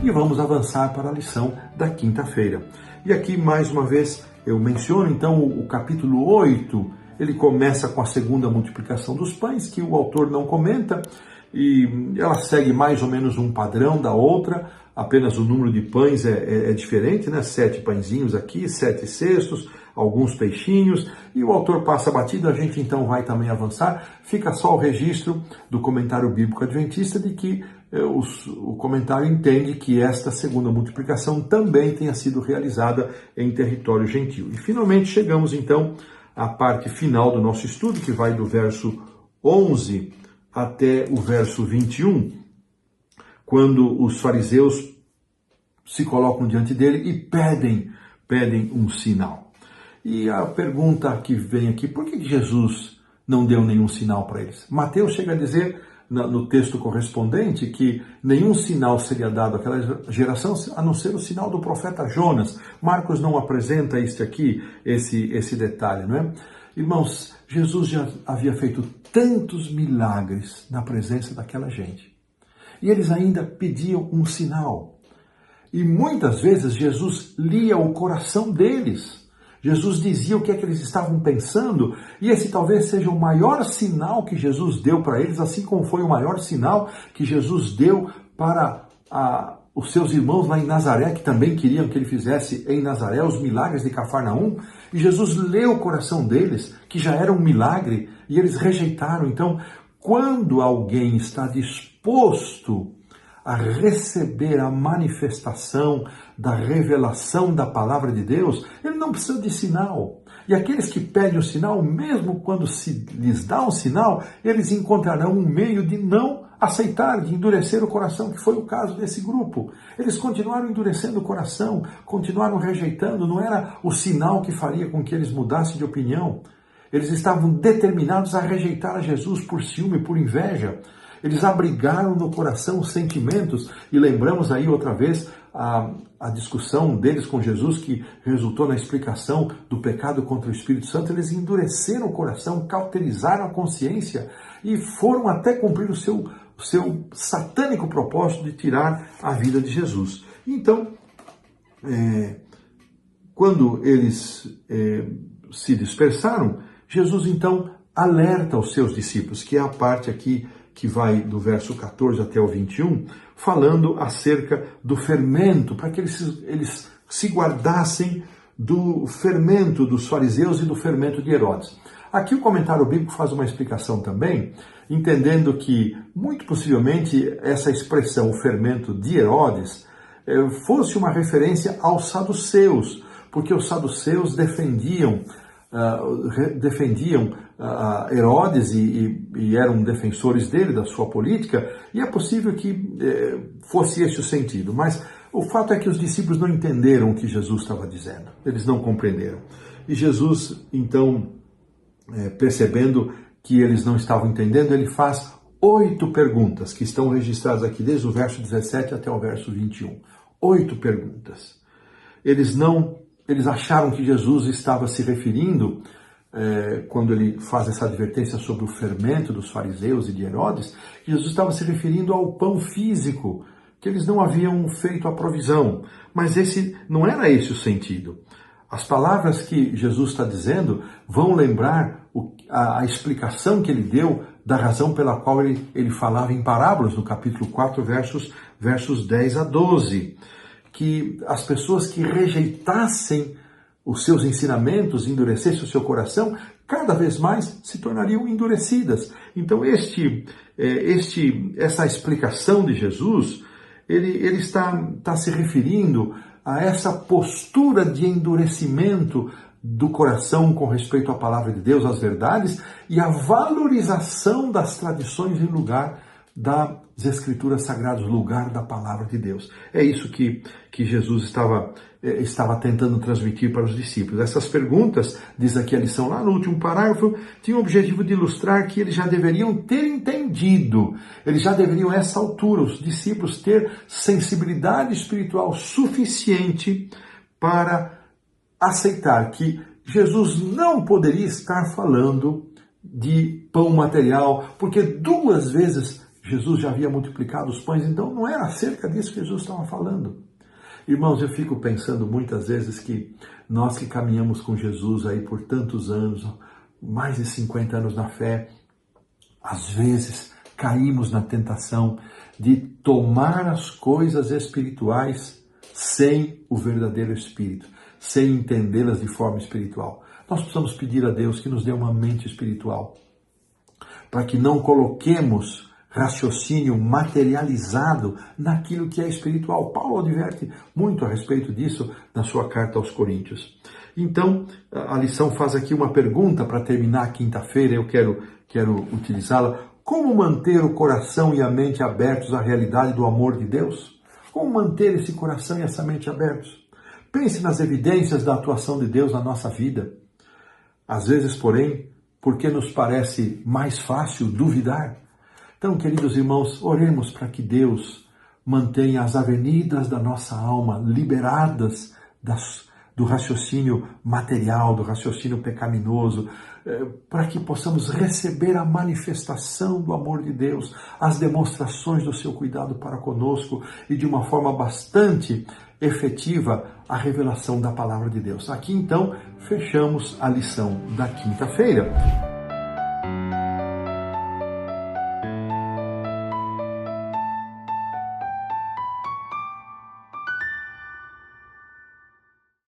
e vamos avançar para a lição da quinta-feira. E aqui, mais uma vez, eu menciono então o capítulo 8, ele começa com a segunda multiplicação dos pães, que o autor não comenta, e ela segue mais ou menos um padrão da outra, apenas o número de pães é diferente, né? 7 pãezinhos aqui, 7 cestos, alguns peixinhos, e o autor passa batido, a gente então vai também avançar, fica só o registro do comentário bíblico adventista de que o comentário entende que esta segunda multiplicação também tenha sido realizada em território gentil. E finalmente chegamos então à parte final do nosso estudo, que vai do verso 11 até o verso 21, quando os fariseus se colocam diante dele e pedem um sinal. E a pergunta que vem aqui, por que Jesus não deu nenhum sinal para eles? Mateus chega a dizer no texto correspondente que nenhum sinal seria dado àquela geração a não ser o sinal do profeta Jonas. Marcos não apresenta esse detalhe, não é? Irmãos, Jesus já havia feito tantos milagres na presença daquela gente. E eles ainda pediam um sinal. E muitas vezes Jesus lia o coração deles. Jesus dizia o que é que eles estavam pensando, e esse talvez seja o maior sinal que Jesus deu para eles, assim como foi o maior sinal que Jesus deu para os seus irmãos lá em Nazaré, que também queriam que ele fizesse em Nazaré os milagres de Cafarnaum. E Jesus leu o coração deles, que já era um milagre, e eles rejeitaram. Então, quando alguém está disposto a receber a manifestação da revelação da palavra de Deus, ele não precisa de sinal. E aqueles que pedem o sinal, mesmo quando se lhes dá um sinal, eles encontrarão um meio de não aceitar, de endurecer o coração, que foi o caso desse grupo. Eles continuaram endurecendo o coração, continuaram rejeitando, não era o sinal que faria com que eles mudassem de opinião. Eles estavam determinados a rejeitar a Jesus por ciúme, por inveja. Eles abrigaram no coração os sentimentos, e lembramos aí outra vez a discussão deles com Jesus, que resultou na explicação do pecado contra o Espírito Santo. Eles endureceram o coração, cauterizaram a consciência e foram até cumprir o seu satânico propósito de tirar a vida de Jesus. Então, quando eles se dispersaram, Jesus então alerta os seus discípulos, que é a parte aqui que vai do verso 14 até o 21, falando acerca do fermento, para que eles se guardassem do fermento dos fariseus e do fermento de Herodes. Aqui o comentário bíblico faz uma explicação também, entendendo que, muito possivelmente, essa expressão, o fermento de Herodes, fosse uma referência aos saduceus, porque os saduceus defendiam Herodes e eram defensores dele, da sua política, e é possível que fosse esse o sentido. Mas o fato é que os discípulos não entenderam o que Jesus estava dizendo, eles não compreenderam. E Jesus, então, percebendo que eles não estavam entendendo, ele faz 8 perguntas, que estão registradas aqui desde o verso 17 até o verso 21. 8 perguntas. Eles acharam que Jesus estava se referindo, quando ele faz essa advertência sobre o fermento dos fariseus e de Herodes, Jesus estava se referindo ao pão físico, que eles não haviam feito a provisão. Mas não era esse o sentido. As palavras que Jesus está dizendo vão lembrar a explicação que ele deu da razão pela qual ele falava em parábolas, no capítulo 4, versos 10 a 12. Que as pessoas que rejeitassem os seus ensinamentos, endurecessem o seu coração, cada vez mais se tornariam endurecidas. Então essa explicação de Jesus, ele está se referindo a essa postura de endurecimento do coração com respeito à palavra de Deus, às verdades, e a valorização das tradições em lugar das Escrituras Sagradas, lugar da palavra de Deus. É isso que Jesus estava tentando transmitir para os discípulos. Essas perguntas, diz aqui a lição lá no último parágrafo, tinham o objetivo de ilustrar que eles já deveriam ter entendido, eles já deveriam, a essa altura, os discípulos, ter sensibilidade espiritual suficiente para aceitar que Jesus não poderia estar falando de pão material, porque 2 vezes Jesus já havia multiplicado os pães, então não era acerca disso que Jesus estava falando. Irmãos, eu fico pensando muitas vezes que nós que caminhamos com Jesus aí por tantos anos, mais de 50 anos na fé, às vezes caímos na tentação de tomar as coisas espirituais sem o verdadeiro Espírito, sem entendê-las de forma espiritual. Nós precisamos pedir a Deus que nos dê uma mente espiritual, para que não coloquemos raciocínio materializado naquilo que é espiritual. Paulo adverte muito a respeito disso na sua carta aos Coríntios. Então, a lição faz aqui uma pergunta para terminar a quinta-feira, eu quero utilizá-la. Como manter o coração e a mente abertos à realidade do amor de Deus? Como manter esse coração e essa mente abertos? Pense nas evidências da atuação de Deus na nossa vida. Às vezes, porém, porque nos parece mais fácil duvidar. Então, queridos irmãos, oremos para que Deus mantenha as avenidas da nossa alma liberadas do raciocínio material, do raciocínio pecaminoso, para que possamos receber a manifestação do amor de Deus, as demonstrações do seu cuidado para conosco e de uma forma bastante efetiva a revelação da palavra de Deus. Aqui então fechamos a lição da quinta-feira.